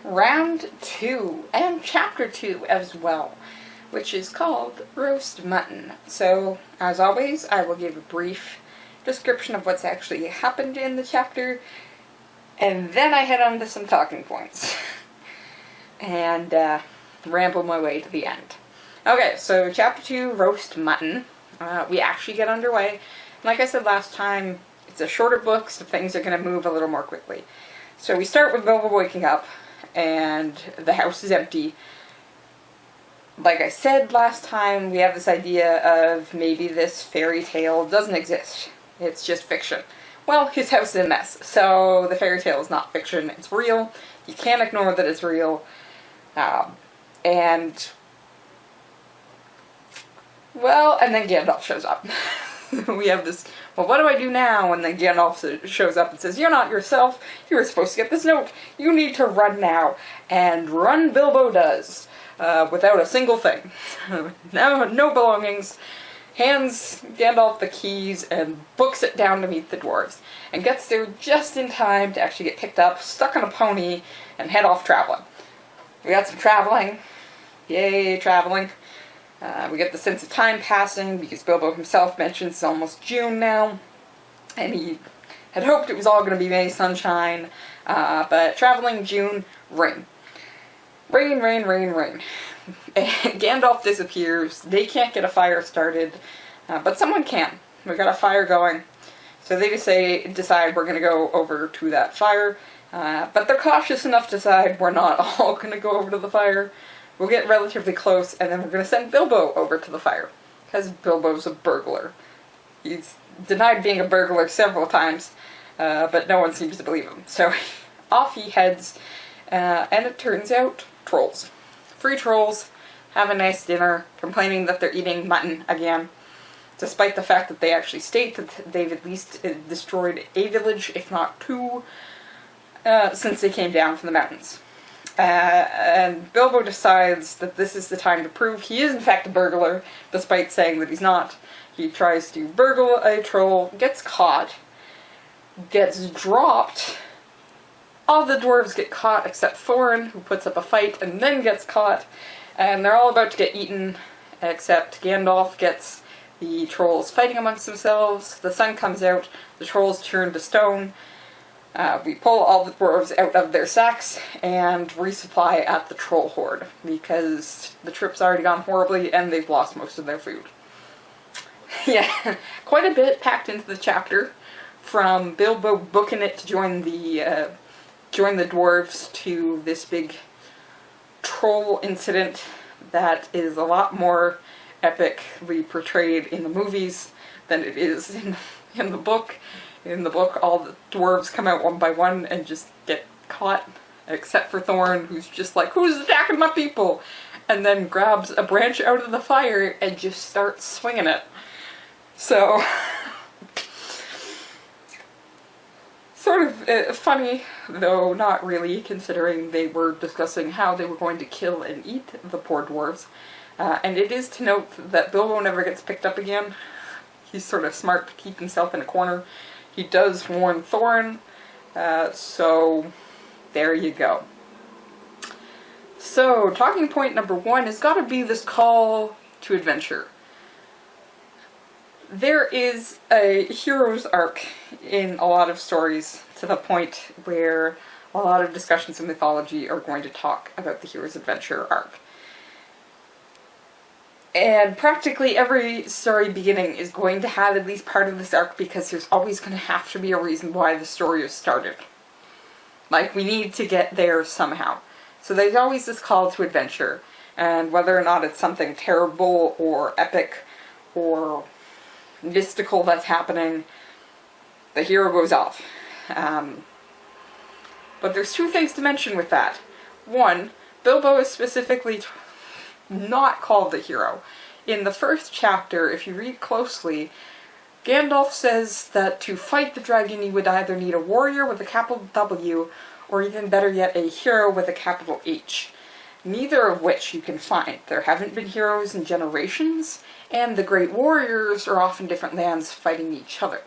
round 2 and chapter 2 as well, which is called Roast Mutton. So, as always, I will give a brief description of what's actually happened in the chapter, and then I head on to some talking points and ramble my way to the end. Okay, so chapter 2, Roast Mutton. We actually get underway. Like I said last time, it's a shorter book, so things are going to move a little more quickly. So we start with Bilbo waking up, and the house is empty. Like I said last time, we have this idea of maybe this fairy tale doesn't exist. It's just fiction. Well, his house is a mess, so the fairy tale is not fiction, it's real. You can't ignore that it's real. And then Gandalf shows up. We have this, well, what do I do now? And then Gandalf shows up and says, you're not yourself, you were supposed to get this note, you need to run now. And run Bilbo does, without a single thing. No belongings, hands Gandalf the keys and books it down to meet the dwarves. And gets there just in time to actually get picked up, stuck on a pony, and head off traveling. We got some traveling. Yay, traveling. We get the sense of time passing because Bilbo himself mentions it's almost June now, and he had hoped it was all going to be May sunshine, but traveling June, rain. Rain, rain, rain, rain. And Gandalf disappears, they can't get a fire started, but someone can. We got a fire going, so they decide we're going to go over to that fire, but they're cautious enough to decide we're not all going to go over to the fire. We'll get relatively close, and then we're going to send Bilbo over to the fire. Because Bilbo's a burglar. He's denied being a burglar several times, but no one seems to believe him. So off he heads, and it turns out, trolls. 3 trolls have a nice dinner, complaining that they're eating mutton again, despite the fact that they actually state that they've at least destroyed a village, if not 2, since they came down from the mountains. And Bilbo decides that this is the time to prove he is in fact a burglar, despite saying that he's not. He tries to burgle a troll, gets caught, gets dropped. All the dwarves get caught except Thorin, who puts up a fight and then gets caught. And they're all about to get eaten, except Gandalf gets the trolls fighting amongst themselves. The sun comes out, the trolls turn to stone. We pull all the dwarves out of their sacks and resupply at the troll horde, because the trip's already gone horribly and they've lost most of their food. Yeah, quite a bit packed into the chapter, from Bilbo booking it to join the dwarves, to this big troll incident that is a lot more epically portrayed in the movies than it is in the book. In the book, all the dwarves come out one by one and just get caught, except for Thorin, who's just like, who's attacking my people? And then grabs a branch out of the fire and just starts swinging it. So, sort of funny, though not really, considering they were discussing how they were going to kill and eat the poor dwarves. And it is to note that Bilbo never gets picked up again. He's sort of smart to keep himself in a corner. He does warn Thorin, so there you go. So, talking point number 1 has got to be this call to adventure. There is a hero's arc in a lot of stories, to the point where a lot of discussions in mythology are going to talk about the hero's adventure arc. And practically every story beginning is going to have at least part of this arc, because there's always going to have to be a reason why the story is started. Like, we need to get there somehow. So there's always this call to adventure, and whether or not it's something terrible or epic or mystical that's happening, the hero goes off. But there's 2 things to mention with that. 1, Bilbo is specifically not called the hero. In the first chapter, if you read closely, Gandalf says that to fight the dragon you would either need a warrior with a capital W, or even better yet, a hero with a capital H. Neither of which you can find. There haven't been heroes in generations, and the great warriors are off in different lands fighting each other.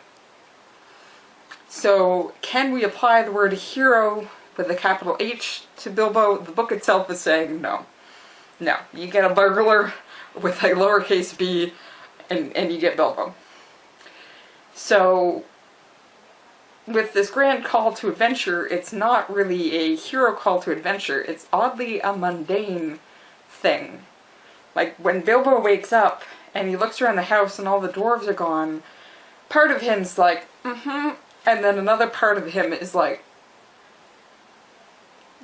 So, can we apply the word hero with a capital H to Bilbo, the book itself is saying no. No, you get a burglar with a lowercase b, and you get Bilbo. So, with this grand call to adventure, it's not really a hero call to adventure, it's oddly a mundane thing. Like, when Bilbo wakes up, and he looks around the house and all the dwarves are gone, part of him's like, and then another part of him is like,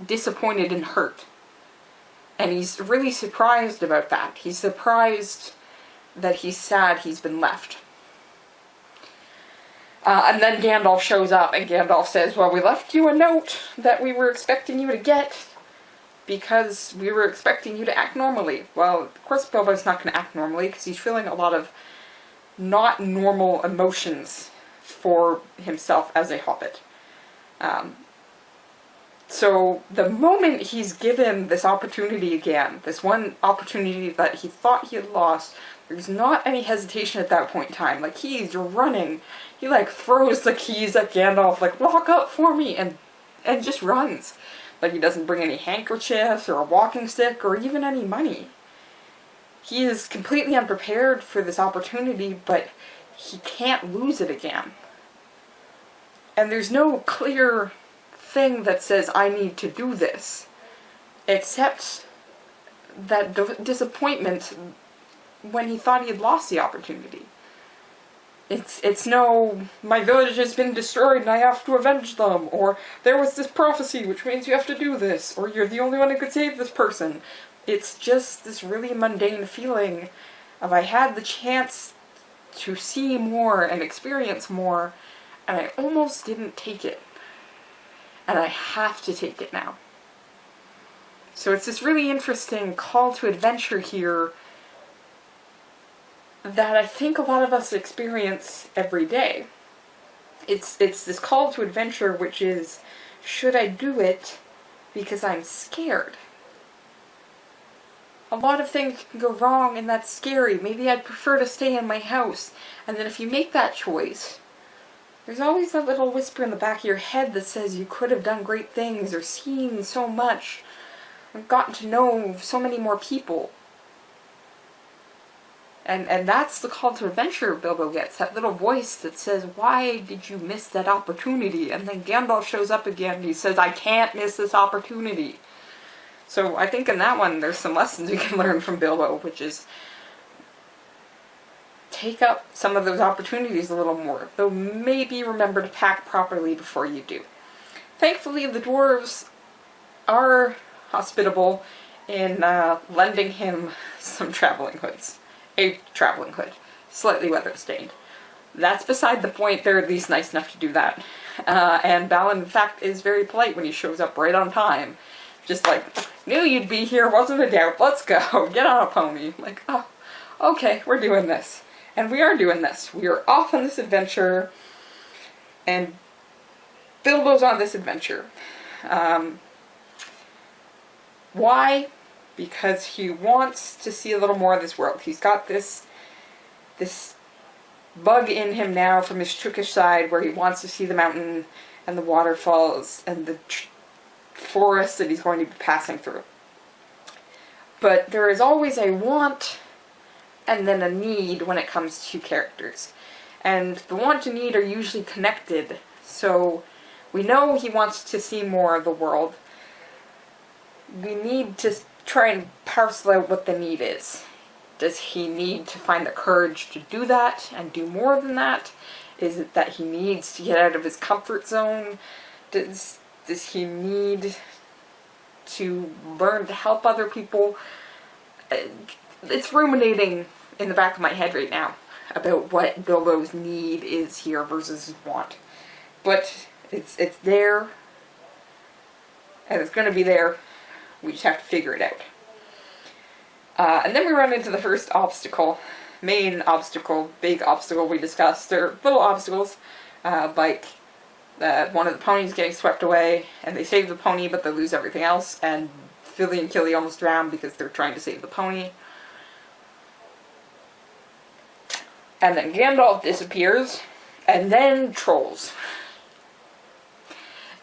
disappointed and hurt. And he's really surprised about that. He's surprised that he's sad he's been left. And then Gandalf shows up, and Gandalf says, well, we left you a note that we were expecting you to get, because we were expecting you to act normally. Well, of course Bilbo's not going to act normally, because he's feeling a lot of not normal emotions for himself as a hobbit. So the moment he's given this opportunity again, this one opportunity that he thought he had lost, there's not any hesitation at that point in time. Like, he's running. He, like, throws the keys at Gandalf, like, lock up for me, and just runs. Like, he doesn't bring any handkerchiefs or a walking stick or even any money. He is completely unprepared for this opportunity, but he can't lose it again. And there's no clear thing that says, I need to do this, except that disappointment when he thought he had lost the opportunity. It's no, my village has been destroyed and I have to avenge them, or there was this prophecy which means you have to do this, or you're the only one who could save this person. It's just this really mundane feeling of, I had the chance to see more and experience more, and I almost didn't take it. And I have to take it now. So it's this really interesting call to adventure here that I think a lot of us experience every day. It's this call to adventure which is, should I do it because I'm scared? A lot of things can go wrong and that's scary. Maybe I'd prefer to stay in my house. And then if you make that choice, there's always that little whisper in the back of your head that says you could have done great things or seen so much and gotten to know so many more people. And that's the call to adventure Bilbo gets, that little voice that says, why did you miss that opportunity? And then Gandalf shows up again and he says, I can't miss this opportunity. So I think in that one there's some lessons we can learn from Bilbo, which is take up some of those opportunities a little more, though maybe remember to pack properly before you do. Thankfully, the dwarves are hospitable in lending him some traveling hoods. A traveling hood, slightly weather-stained. That's beside the point, they're at least nice enough to do that. And Balin, in fact, is very polite when he shows up right on time. Just like, knew you'd be here, wasn't a doubt, let's go, get on a pony. Like, oh, okay, we're doing this. And we are doing this. We are off on this adventure, and Bilbo's on this adventure. Why? Because he wants to see a little more of this world. He's got this bug in him now from his Chookish side where he wants to see the mountain and the waterfalls and the forest that he's going to be passing through. But there is always a want and then a need when it comes to characters. And the want and need are usually connected. So we know he wants to see more of the world. We need to try and parcel out what the need is. Does he need to find the courage to do that and do more than that? Is it that he needs to get out of his comfort zone? Does he need to learn to help other people? It's ruminating in the back of my head right now about what Bilbo's need is here versus his want. But it's there, and it's going to be there. We just have to figure it out. And then we run into the first obstacle, main obstacle, big obstacle we discussed. They're little obstacles, like one of the ponies getting swept away, and they save the pony, but they lose everything else, and Fili and Kili almost drown because they're trying to save the pony. And then Gandalf disappears, and then trolls.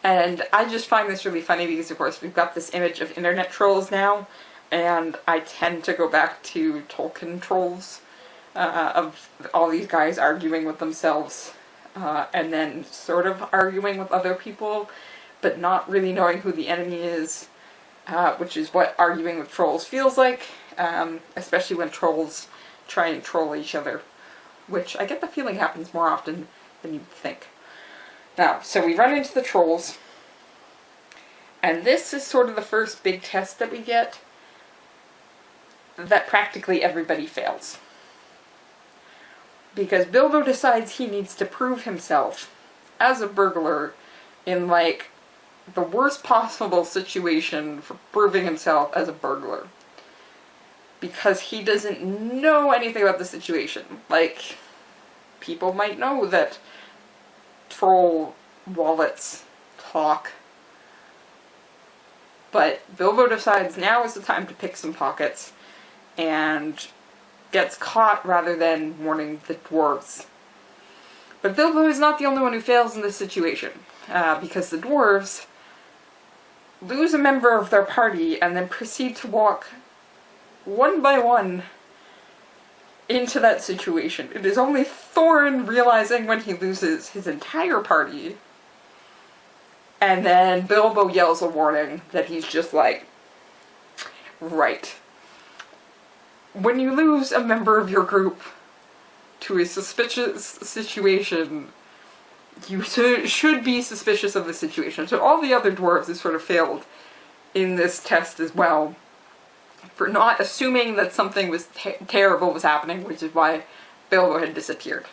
And I just find this really funny because, of course, we've got this image of internet trolls now, and I tend to go back to Tolkien trolls, of all these guys arguing with themselves, and then sort of arguing with other people, but not really knowing who the enemy is, which is what arguing with trolls feels like, especially when trolls try and troll each other, which I get the feeling happens more often than you'd think. Now, so we run into the trolls, and this is sort of the first big test that we get that practically everybody fails. Because Bilbo decides he needs to prove himself as a burglar in, like, the worst possible situation for proving himself as a burglar. Because he doesn't know anything about the situation. Like, people might know that troll wallets talk, but Bilbo decides now is the time to pick some pockets, and gets caught rather than warning the dwarves. But Bilbo is not the only one who fails in this situation, because the dwarves lose a member of their party and then proceed to walk one by one into that situation. It is only Thorin realizing when he loses his entire party, and then Bilbo yells a warning that he's just like, right. When you lose a member of your group to a suspicious situation, you should be suspicious of the situation. So all the other dwarves have sort of failed in this test as well, for not assuming that something was terrible was happening, which is why Bilbo had disappeared.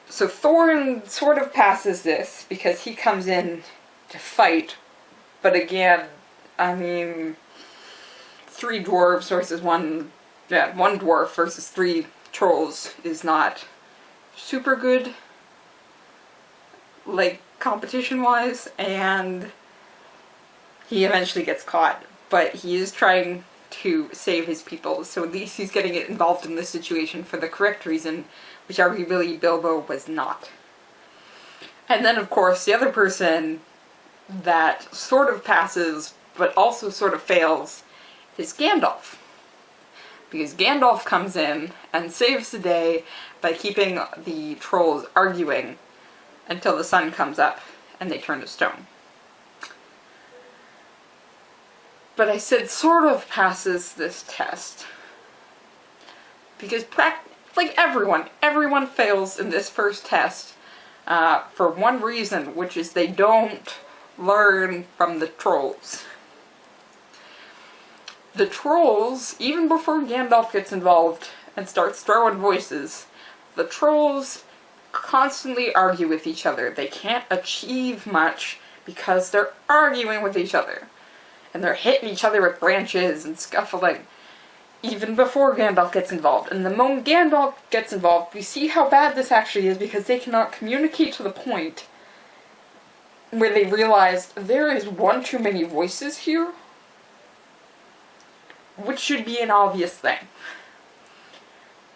So Thorin sort of passes this, because he comes in to fight, but again, 3 dwarves versus one dwarf versus 3 trolls is not super good, like, competition-wise, and he eventually gets caught. But he is trying to save his people, so at least he's getting involved in this situation for the correct reason, which arguably Bilbo was not. And then, of course, the other person that sort of passes, but also sort of fails, is Gandalf. Because Gandalf comes in and saves the day by keeping the trolls arguing until the sun comes up and they turn to stone. But I said sort of passes this test because like everyone fails in this first test for one reason, which is they don't learn from the trolls. The trolls, even before Gandalf gets involved and starts throwing voices, the trolls constantly argue with each other. They can't achieve much because they're arguing with each other. And they're hitting each other with branches and scuffling, even before Gandalf gets involved. And the moment Gandalf gets involved, we see how bad this actually is, because they cannot communicate to the point where they realize there is one too many voices here, which should be an obvious thing.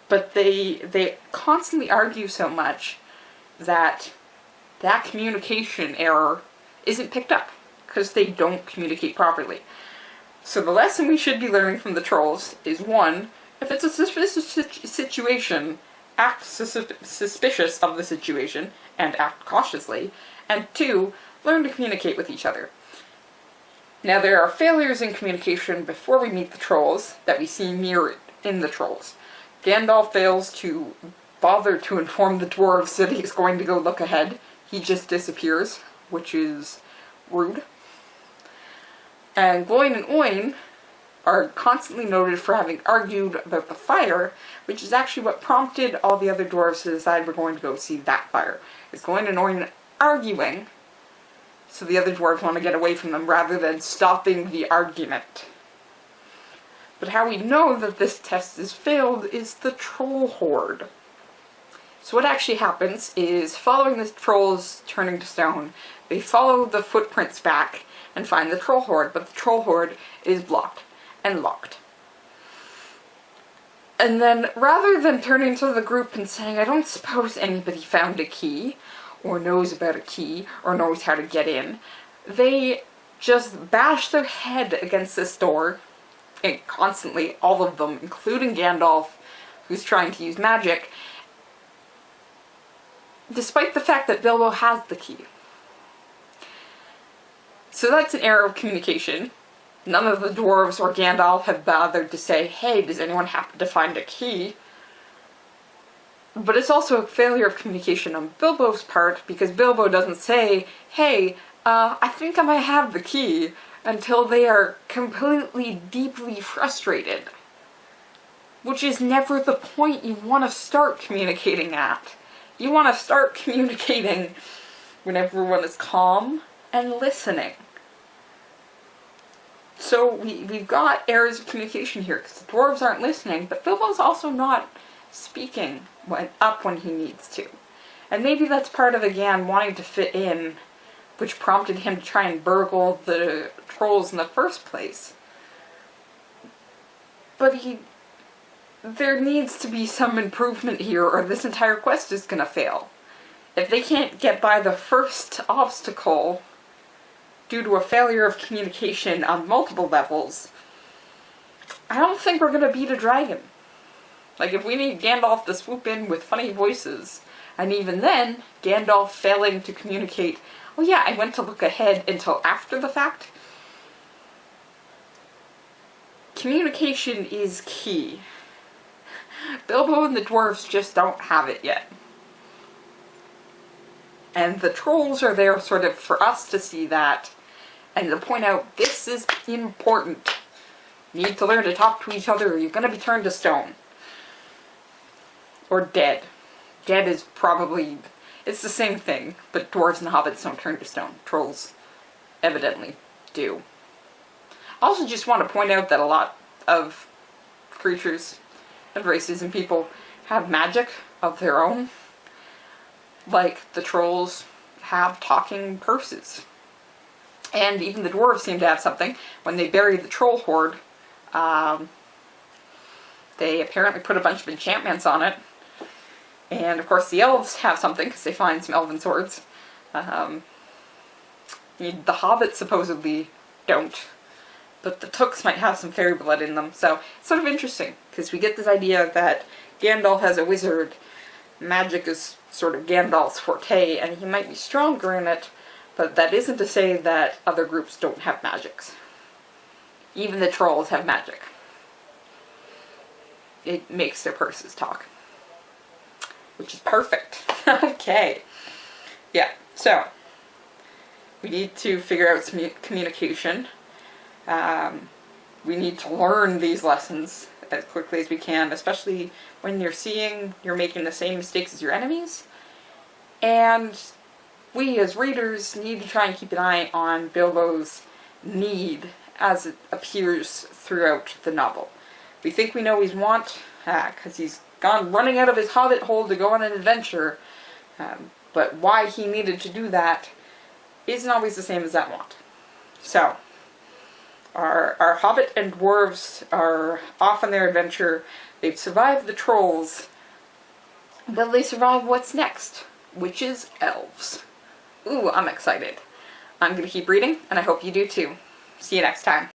But they constantly argue so much that that communication error isn't picked up, because they don't communicate properly. So the lesson we should be learning from the trolls is, 1, if it's a suspicious situation, act suspicious of the situation and act cautiously, and 2, learn to communicate with each other. Now, there are failures in communication before we meet the trolls that we see mirrored in the trolls. Gandalf fails to bother to inform the dwarves that he's going to go look ahead. He just disappears, which is rude. And Gloin and Oin are constantly noted for having argued about the fire, which is actually what prompted all the other dwarves to decide we're going to go see that fire. It's Gloin and Oin arguing, so the other dwarves want to get away from them rather than stopping the argument. But how we know that this test is failed is the troll horde. So what actually happens is, following the trolls turning to stone, they follow the footprints back and find the troll horde, but the troll horde is blocked and locked. And then, rather than turning to the group and saying, I don't suppose anybody found a key, or knows about a key, or knows how to get in. They just bash their head against this door, and constantly, all of them, including Gandalf, who's trying to use magic, despite the fact that Bilbo has the key. So that's an error of communication. None of the dwarves or Gandalf have bothered to say, hey, does anyone happen to find a key? But it's also a failure of communication on Bilbo's part, because Bilbo doesn't say, hey, I think I might have the key, until they are completely, deeply frustrated. Which is never the point you want to start communicating at. You want to start communicating when everyone is calm and listening. So we've got errors of communication here, because the dwarves aren't listening, but Bilbo's also not speaking when he needs to. And maybe that's part of, again, wanting to fit in, which prompted him to try and burgle the trolls in the first place. But there needs to be some improvement here, or this entire quest is gonna fail. If they can't get by the first obstacle due to a failure of communication on multiple levels, I don't think we're gonna beat a dragon. Like, if we need Gandalf to swoop in with funny voices, and even then, Gandalf failing to communicate, oh yeah, I went to look ahead until after the fact. Communication is key. Bilbo and the dwarves just don't have it yet. And the trolls are there sort of for us to see that, and to point out, this is important. You need to learn to talk to each other or you're gonna be turned to stone. Or dead. Dead is probably, it's the same thing, but dwarves and hobbits don't turn to stone. Trolls evidently do. I also just want to point out that a lot of creatures and races and people have magic of their own. Like the trolls have talking purses. And even the dwarves seem to have something. When they bury the troll hoard, they apparently put a bunch of enchantments on it. And of course the elves have something, because they find some elven swords. The hobbits supposedly don't. But the Tooks might have some fairy blood in them. So it's sort of interesting, because we get this idea that Gandalf has a wizard. Magic is sort of Gandalf's forte, and he might be stronger in it. But that isn't to say that other groups don't have magics. Even the trolls have magic. It makes their purses talk. Which is perfect. Okay. Yeah, so we need to figure out some communication. We need to learn these lessons as quickly as we can, especially when you're making the same mistakes as your enemies. And we as readers need to try and keep an eye on Bilbo's need as it appears throughout the novel. We think we know his want, because he's gone running out of his hobbit hole to go on an adventure, but why he needed to do that isn't always the same as that want. So, our hobbit and dwarves are off on their adventure. They've survived the trolls. Will they survive what's next? Which is elves. Ooh, I'm excited. I'm going to keep reading, and I hope you do too. See you next time.